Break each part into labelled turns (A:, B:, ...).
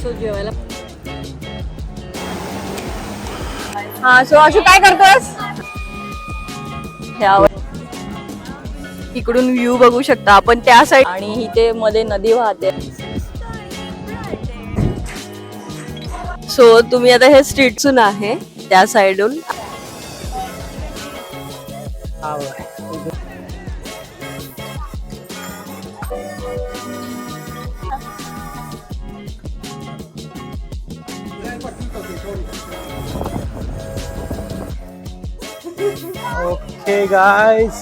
A: So जेवायला हा so Ashu काय करतोस? इकडून व्ह्यू बघू शकता आपण त्या साईड आणि इथे मध्ये नदी वाहते. सो तुम्ही आता हे स्ट्रीटसून आहे त्या साईडून.
B: Okay, guys.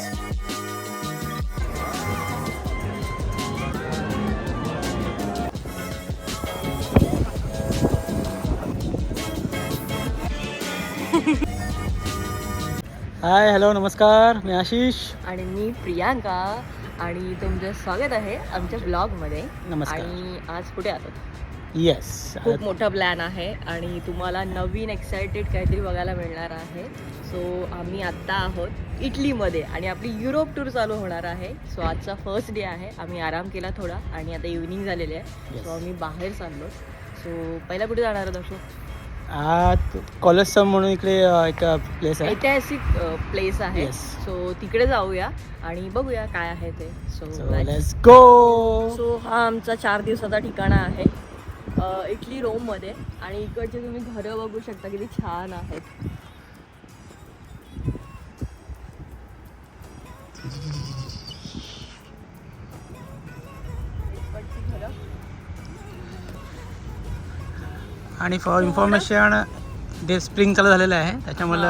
B: हाय, हॅलो, नमस्कार. मी आशिष
A: आणि मी प्रियांका आणि तुमचं स्वागत आहे आमच्या ब्लॉगमध्ये.
B: नमस्कार.
A: आणि आज कुठे आहोत?
B: येस,
A: खूप मोठा प्लॅन आहे आणि तुम्हाला नवीन एक्सायटेड काहीतरी बघायला मिळणार आहे. सो आम्ही आत्ता आहोत इटलीमध्ये आणि आपली युरोप टूर चालू होणार आहे. सो आजचा फर्स्ट डे आहे. आम्ही आराम केला थोडा आणि आता इव्हनिंग झालेली आहे. सो आम्ही बाहेर चाललो. सो पहिला कुठे जाणार आहोत अशोक?
B: कॉलेजसम म्हणून इकडे एक प्लेस आहे,
A: ऐतिहासिक प्लेस आहे.
B: Yes.
A: सो तिकडे जाऊया आणि बघूया काय आहे ते. So
B: let's go.
A: सो हा आमचा 4 दिवसाचा ठिकाणा आहे इटली रोममध्ये. आणि इकडचे तुम्ही घरं बघू शकता किती छान आहेत.
B: आणि फॉर इन्फॉर्मेशन डे स्प्रिंग चालू झालेलं आहे त्याच्यामुळे.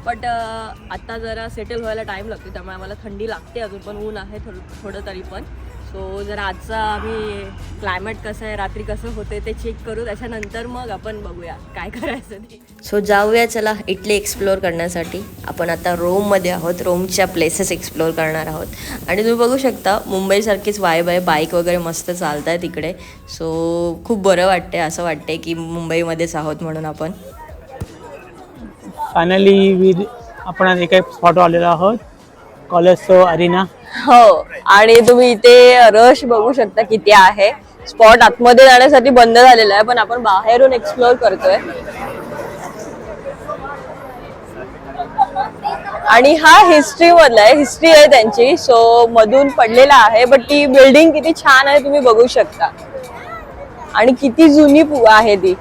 A: बट आता जरा सेटल व्हायला टाईम लागतो त्यामुळे आम्हाला थंडी लागते अजून पण ऊन आहे थोडं तरी पण. सो जरा आजचा आम्ही क्लायमेट कसं आहे रात्री कसं होते ते चेक करू त्याच्यानंतर मग आपण बघूया काय करायचं ते. सो जाऊया चला इटली एक्सप्लोअर करण्यासाठी. आपण आता रोममध्ये आहोत. रोमच्या प्लेसेस एक्सप्लोअर करणार आहोत. आणि तुम्ही बघू शकता मुंबईसारखीच वाईब आहे. बाईक वगैरे मस्त चालत आहे तिकडे. सो खूप बरं वाटते. असं वाटते की मुंबईमध्येच आहोत म्हणून आपण.
B: फायनली आपण एका स्पॉटवर आलेलो आहोत, कॉलेजो अरिना.
A: हो, आणि तुम्ही इथे रश बघू शकता किती आहे. स्पॉट आतमध्ये जाण्यासाठी बंद झालेला आहे पण आपण बाहेरून एक्सप्लोअर करतोय. आणि हा हिस्ट्री मधला आहे. हिस्ट्री आहे त्यांची. सो मधून पडलेला आहे. बट ती बिल्डिंग किती छान आहे तुम्ही बघू शकता आणि किती जुनी आहे ती.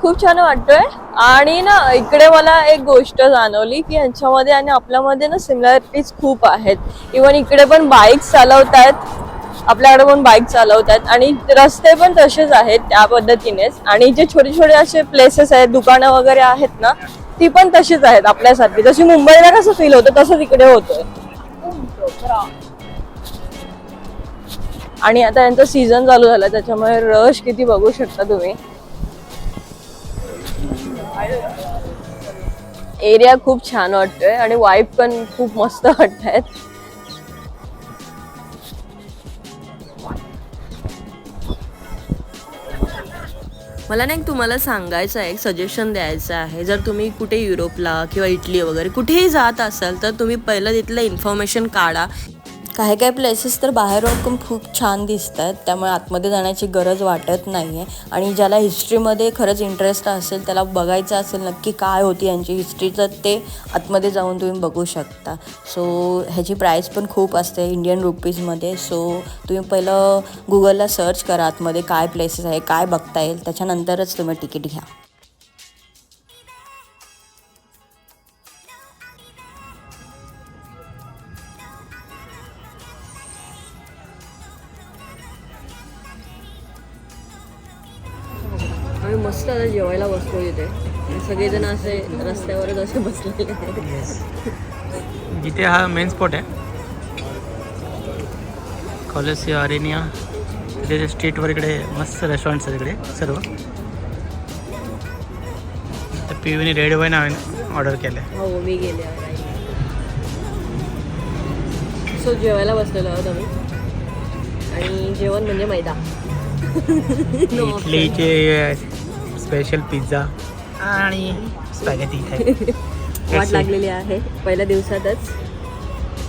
A: खूप छान वाटतोय. आणि ना इकडे मला एक गोष्ट जाणवली की यांच्यामध्ये आणि आपल्यामध्ये ना सिमिलॅरिटीज खूप आहेत. इव्हन इकडे पण बाईक चालवतायत, आपल्याकडे पण बाईक चालवतायत आणि रस्ते पण तसेच आहेत त्या पद्धतीनेच. आणि जे छोटे छोटे असे प्लेसेस आहेत, दुकानं वगैरे आहेत ना, ती पण तशीच आहेत आपल्यासारखी. जशी मुंबईला कसं फील होतं तसं तिकडे होतंय. आणि आता यांचा सीझन चालू झाला त्याच्यामुळे रश किती बघू शकता तुम्ही. एरिया खूप छान वाटतोय आणि वाईब पण खूप मस्त वाटतायत. मला नाही तुम्हाला सांगायचं आहे, एक सजेशन द्यायचं आहे. जर तुम्ही कुठे युरोपला किंवा इटली वगैरे कुठेही जात असाल तर तुम्ही पहिलं तिथलं इन्फॉर्मेशन काढा. काही काही प्लेसेस तर बाहेरून खूप छान दिसत आहेत त्यामुळे आतमध्ये जाण्याची गरज वाटत नाही आहे. आणि ज्याला हिस्ट्रीमध्ये खरंच इंटरेस्ट असेल, त्याला बघायचं असेल नक्की काय होती यांची हिस्ट्री, तर ते आतमध्ये जाऊन तुम्ही बघू शकता. सो ह्याची प्राईस पण खूप असते इंडियन रुपीजमध्ये. सो तुम्ही पहिलं गुगलला सर्च करा आतमध्ये काय प्लेसेस आहे, काय बघता येईल, त्याच्यानंतरच तुम्ही तिकीट घ्या. आम्ही मस्त आता जेवायला बसलो इथे. सगळेजण असे रस्त्यावरच असे बसलेले आहेत.
B: जिथे हा मेन स्पॉट आहे कॉलेज अरेनिया. तिथे स्ट्रीटवर इकडे मस्त रेस्टॉरंट्स आहेत इकडे सर्व. तर पिवीने रेड वाईन ऑर्डर केलं आहे.
A: हो, मी गेले. सो जेवायला बसलेलो आहोत आम्ही. आणि जेवण म्हणजे मैदा.
B: इटलीचे स्पेशल पिझ्झा आणि स्पॅगेटी
A: वाट लागलेली आहे पहिल्या दिवसातच.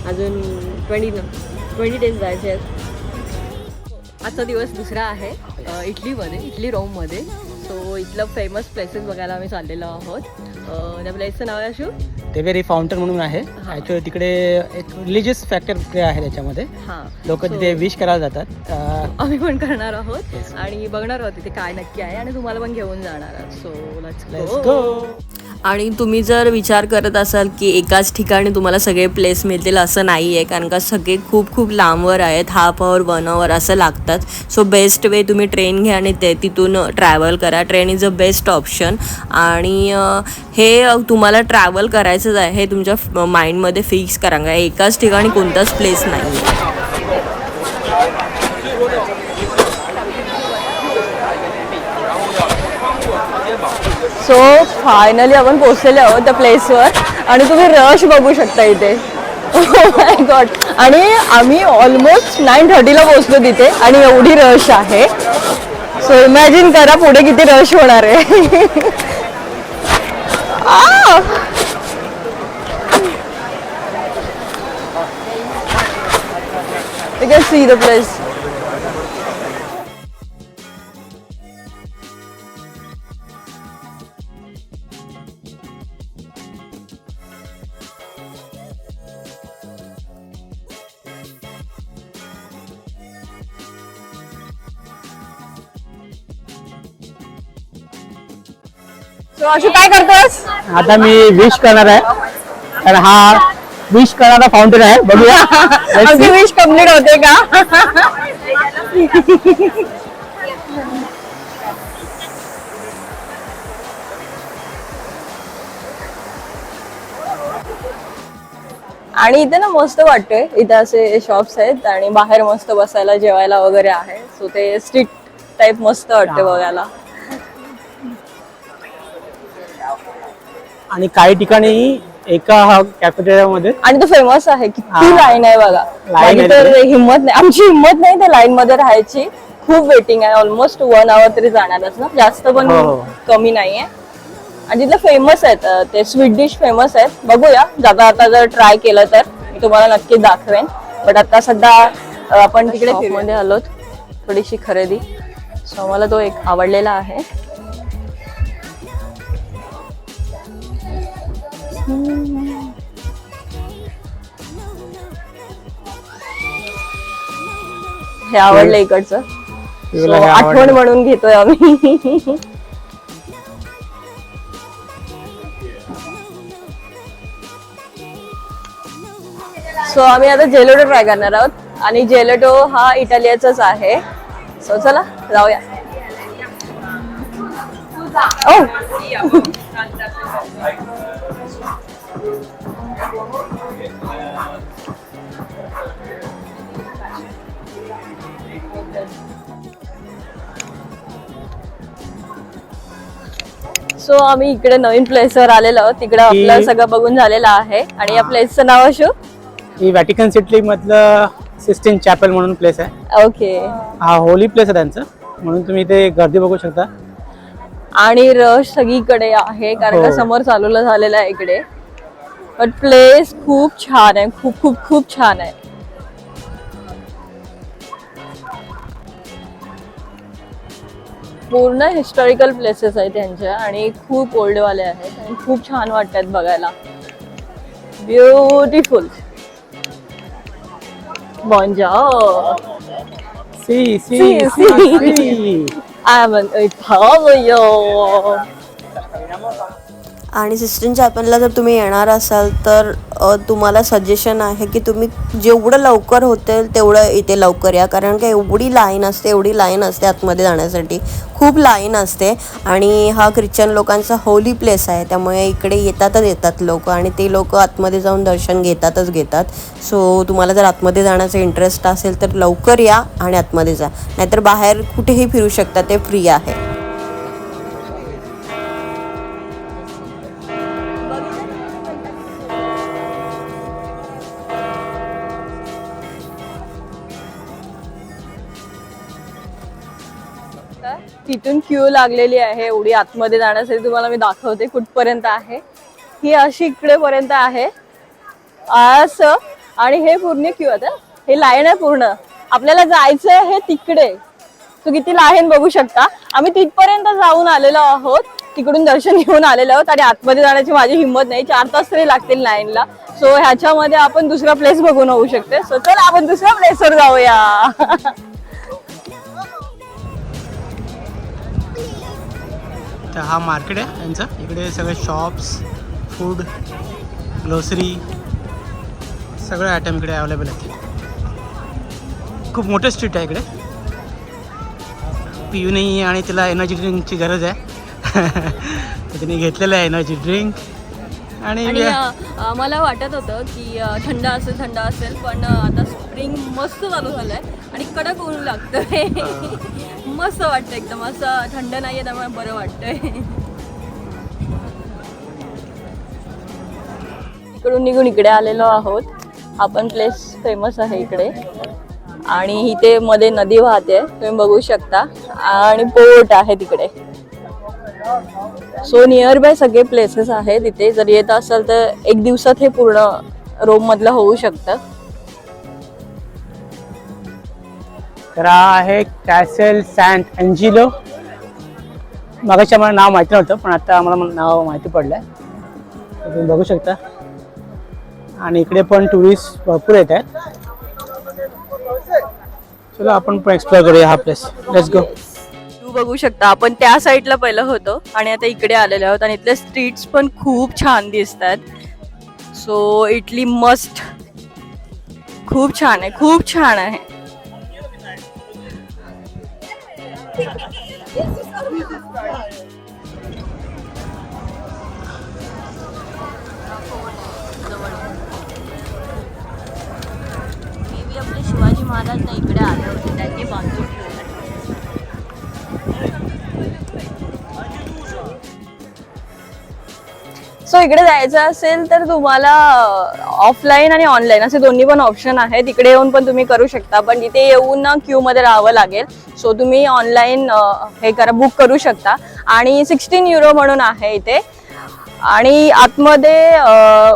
A: अजून 20 डेज जायचे आहेत. आजचा दिवस दुसरा आहे इटली रोममध्ये. सो इथलं फेमस प्लेसेस बघायला आम्ही चाललेलो आहोत. त्या प्लेसचं नाव आहे अशू
B: टेवेरी फाउंटन म्हणून आहे. ॲक्च्युअली तिकडे एक रिलिजियस फॅक्टर आहे त्याच्यामध्ये.
A: हां,
B: लोक तिथे विश करायला जातात.
A: आम्ही पण करणार आहोत आणि बघणार आहोत तिथे काय नक्की आहे आणि तुम्हाला पण घेऊन जाणार आहोत. So let's go. आणि तुम्ही जर विचार करत असाल की एकाच ठिकाणी तुम्हाला सगळे प्लेस मिळतील असं नाही आहे, कारण का सगळे खूप खूप लांबवर आहेत. 1/2 hour 1 hour असं लागतात. सो बेस्ट वे तुम्ही ट्रेन घ्या आणि तिथून ट्रॅव्हल करा. Train is a best option. आणि हे तुम्हाला ट्रॅव्हल करायचंच आहे हे तुमच्या माइंडमध्ये फिक्स करा. का एकाच ठिकाणी कोणताच प्लेस नाही आहे. सो फायनली आपण पोहोचलेले आहोत त्या प्लेसवर आणि तुम्ही रश बघू शकता इथे. माय गॉड. आणि आम्ही ऑलमोस्ट 9:30ला पोहोचलो तिथे आणि एवढी रश आहे. सो इमॅजिन करा पुढे किती रश होणार आहे. You can see the place. So, Ashu काय करतोस?
B: आता मी विश करणार आहे. तर हा विश करणारा फाउंटन आहे. बघूया
A: आमची विश कम्प्लीट होते का? आणि इथे ना मस्त वाटतंय. इथे असे शॉप्स आहेत आणि बाहेर मस्त बसायला जेवायला वगैरे आहे. सो ते स्ट्रीट टाइप मस्त वाटते बघायला.
B: आणि काही ठिकाणी एका कॅफेटेरियामध्ये
A: आणि तो फेमस आहे. किती लाईन आहे बघा.
B: लाईन
A: माझी तर
B: आहे.
A: हिंमत नाही, आमची हिंमत नाही त्या लाईन मध्ये राहायची. खूप वेटिंग आहे. ऑलमोस्ट 1 hour तरी जाणारच ना, जास्त पण
B: हो.
A: कमी नाहीये. आणि तिथलं फेमस आहेत ते स्वीट डिश फेमस आहेत. बघूया जाता आता जर ट्राय केलं तर मी तुम्हाला नक्की दाखवेन. बट आता सध्या आपण तिकडे मध्ये आलोत थोडीशी खरेदी. सो मला तो एक आवडलेला आहे. हे आवडलं इकडचं.
B: तुला
A: So,
B: हे
A: आठवण
B: आवडलं?
A: म्हणून घेतोय आम्ही. सो आम्ही आता जेलेटो ट्राय करणार आहोत आणि जेलेटो हा इटालियाचाच आहे. सो चला जाऊया. ओ सो आम्ही इकडे नवीन प्लेसवर आलेलो आहोत. तिकडे आपलं सगळं बघून झालेलं आहे. आणि या प्लेसचं नाव अशू
B: ही व्हॅटिकन सिटी मधलं सिस्टीन चॅपल म्हणून प्लेस आहे.
A: ओके.
B: हा होली प्लेस आहे त्यांचं, म्हणून तुम्ही इथे गर्दी बघू शकता.
A: आणि रश सगळीकडे आहे कारण का
B: हो.
A: समोर चालूला झालेलं आहे इकडे. बट प्लेस खूप छान आहे. खूप खूप खूप छान आहे. पूर्ण हिस्टॉरिकल प्लेसेस आहेत त्यांच्या आणि खूप ओल्डवाले आहेत आणि खूप छान वाटतात बघायला. ब्युटिफुल. Buongiorno.
B: सी सी
A: Sì,
B: सी
A: sì.
B: सी.
A: I'm an Italian.
C: आणि सिस्टम चॅपलला जर तुम्ही येणार असाल तर तुम्हाला सजेशन आहे की तुम्ही जेवढं लवकर होतील तेवढं इथे लवकर या, कारण का एवढी लाईन असते आतमध्ये जाण्यासाठी. खूप लाईन असते. आणि हा ख्रिश्चन लोकांचा होली प्लेस आहे, त्यामुळे इकडे येतात लोक आणि ते लोक आतमध्ये जाऊन दर्शन घेतात. सो तुम्हाला जर आतमध्ये जाण्याचा इंटरेस्ट असेल तर लवकर या आणि आतमध्ये जा, नाहीतर बाहेर कुठेही फिरू शकता, ते फ्री आहे.
D: तिथून क्यू लागलेली आहे एवढी आतमध्ये जाण्यासाठी. तुम्हाला मी दाखवते कुठपर्यंत आहे. ही अशी इकडे पर्यंत आहे असं, आणि हे पूर्ण क्यू आता हे लाईन आहे पूर्ण. आपल्याला जायचं आहे तिकडे. तो किती लाईन बघू शकता. आम्ही तिथपर्यंत जाऊन आलेलो आहोत, तिकडून दर्शन घेऊन आलेलो आहोत आणि आतमध्ये जाण्याची माझी हिंमत नाही. 4 तास तरी लागतील लाईनला. सो ह्याच्यामध्ये आपण दुसरा प्लेस बघून होऊ शकते. सो चला आपण दुसऱ्या प्लेसवर जाऊया.
B: तर हा मार्केट आहे यांचा. इकडे सगळे शॉप्स, फूड, ग्रोसरी, सगळे आयटम इकडे अवेलेबल आहेत. खूप मोठं स्ट्रीट आहे इकडे. पिऊ नाही आहे आणि तिला एनर्जी ड्रिंकची गरज आहे. तर तिने घेतलेलं आहे एनर्जी ड्रिंक. आणि
D: मला वाटत होतं की थंड असेल पण आता स्प्रिंग मस्त चालू झालंय आणि कडक ऊन लागतंय. मस्त वाटतं एकदम. असं थंड नाहीये त्यामुळे बरं वाटतंय. इकडून निघून इकडे आलेलो आहोत. हा पण प्लेस फेमस आहे इकडे आणि इथे मध्ये नदी वाहते तुम्ही बघू शकता आणि पोर्ट आहे तिकडे. सो नियर बाय सगळे प्लेसेस आहेत इथे. जर येत असाल तर 1 दिवसात हे पूर्ण रोम मधलं होऊ शकतं.
B: तर हा आहे कॅसल सॅन्ट एंजिलो. मागाशी आम्हाला नाव माहिती नव्हतं पण आता आम्हाला नाव माहिती पडलं आहे. तुम्ही बघू शकता. आणि इकडे पण टुरिस्ट भरपूर येत आहेत. चला आपण पण एक्सप्लोर करूया हा प्लेस. Let's go.
D: तू बघू शकता आपण त्या साईडला पहिलं होतो आणि आता इकडे आलेले आहोत आणि इथले स्ट्रीट्स पण खूप छान दिसतात. So Italy must. खूप छान आहे, खूप छान आहे.
A: आपले शिवाजी महाराज ना इकडे आले होते, त्यांनी बांधून ठेवलं.
D: सो इकडे जायचं असेल तर तुम्हाला ऑफलाईन आणि ऑनलाईन असे दोन्ही पण ऑप्शन आहेत. इकडे येऊन पण तुम्ही करू शकता पण इथे येऊन ना क्यू मध्ये राहावं लागेल. सो तुम्ही ऑनलाईन हे करा, बुक करू शकता. आणि 16 युरो म्हणून आहे इथे. आणि आतमध्ये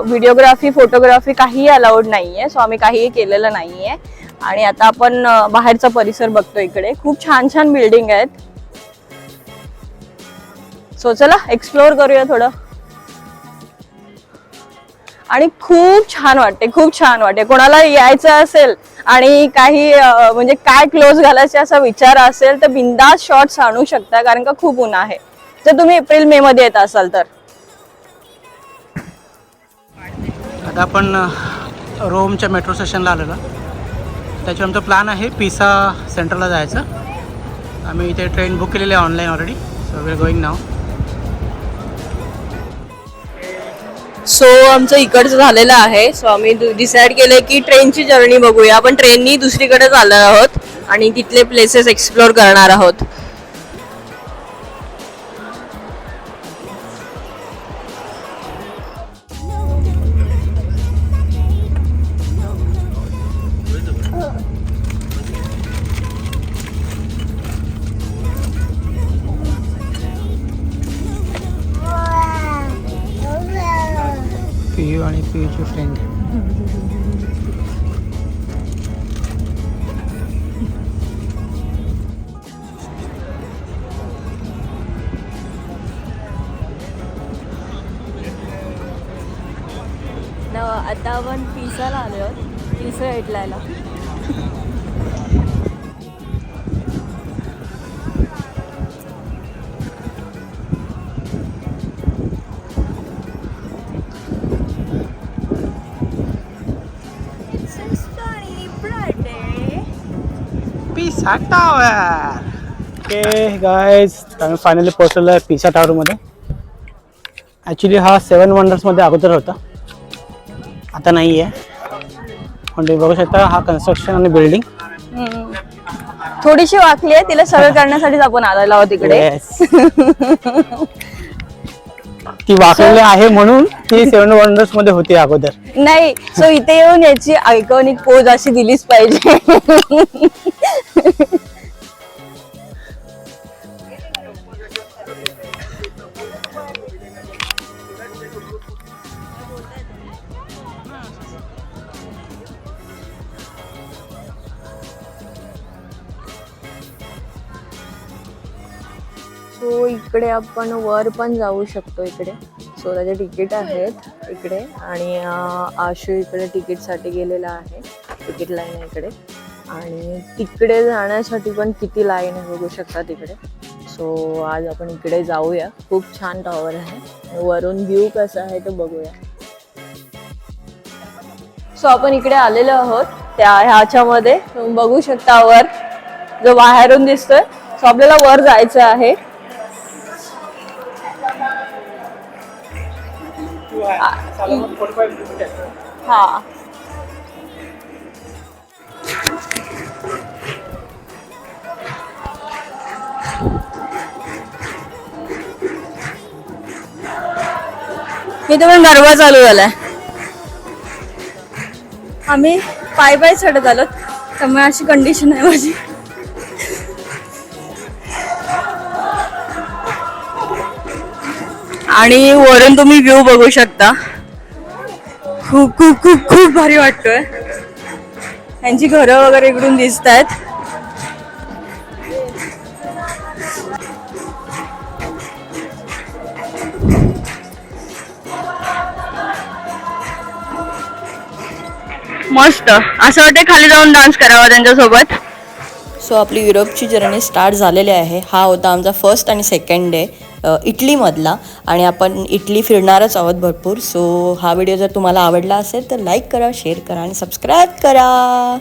D: व्हिडिओग्राफी, फोटोग्राफी काही अलाउड नाहीये. सो आम्ही काहीही केलेलं नाहीये. आणि आता आपण बाहेरचा परिसर बघतो. इकडे खूप छान छान बिल्डिंग आहेत. सो चला एक्सप्लोर करूया थोडं. आणि खूप छान वाटते, खूप छान वाटते. कोणाला यायचं असेल आणि काही म्हणजे काय क्लोज घालायचे असा विचार असेल तर बिंदास शॉर्ट्स आणू शकता कारण का खूप ऊन आहे. जर तुम्ही एप्रिल मे मध्ये येत असाल तर.
B: आता आपण रोमच्या मेट्रो स्टेशनला आलेलो. त्याच्यावर आमचा प्लॅन आहे पिसा सेंटरला जायचं. आम्ही इथे ट्रेन बुक केलेली आहे online already. So we are going now.
D: So आमचं इकडचं झालेलं आहे. सो आम्ही डिसाईड केलंय की ट्रेनची जर्नी बघूया. आपण ट्रेननी दुसरीकडे चाललो आहोत आणि तिथले प्लेसेस एक्सप्लोर करणार आहोत.
B: पियू आणि पियूची फ्रेंड.
D: आता आपण पिसाला आलो आहोत. पिसा इटलायला.
B: पिसा टावर. ओके गाईज, आम्ही फायनली पोहोचलेलो आहे पिसा टावरमध्ये. ॲक्च्युली हा 7 वंडर्समध्ये अगोदर होता, आता नाही आहे. पण तुम्ही बघू शकता हा कन्स्ट्रक्शन आणि बिल्डिंग
D: थोडीशी वाकली आहे. तिला सरळ करण्यासाठीच आपण आलेलो आहोत इकडे.
B: ती वाकलेली आहे म्हणून ती 7 वंडर्स मध्ये होती अगोदर.
D: नाही. सो इथे येऊन याची आयकॉनिक पोज अशी दिलीच पाहिजे.
A: सो इकडे आपण वर पण जाऊ शकतो इकडे. सो त्याचे तिकीट आहेत इकडे आणि आशू इकडे तिकीटसाठी गेलेला आहे. तिकीट लाईन आहे इकडे आणि तिकडे जाण्यासाठी पण किती लाईन आहे बघू शकता तिकडे. सो आज आपण इकडे जाऊया. खूप छान टॉवर आहे. वरून व्ह्यू कसा आहे तो बघूया.
D: सो आपण इकडे आलेलो आहोत त्या ह्याच्यामध्ये तुम्ही बघू शकता वर जो बाहेरून दिसतोय. सो आपल्याला वर जायचं आहे. हा
A: इथे पण गरबा चालू झालाय.
D: आम्ही पाय चढत आलो त्यामुळे अशी कंडिशन आहे माझी.
A: आणि वरून तुम्ही व्ह्यू बघू शकता. खूप खूप खूप खूप भारी वाटतोय.
D: यांची घरं वगैरे इकडून दिसत आहेत.
A: मस्त असं वाटतं खाली जाऊन डान्स करावा त्यांच्यासोबत.
C: सो आपली युरोपची जर्नी स्टार्ट झालेली आहे. हा होता आमचा फर्स्ट आणि सेकंड डे इटलीमधला आणि आपण इटली फिरणारच आहोत भरपूर. सो हा व्हिडिओ जर तुम्हाला आवडला असेल तर लाईक करा, शेअर करा आणि सबस्क्राईब करा.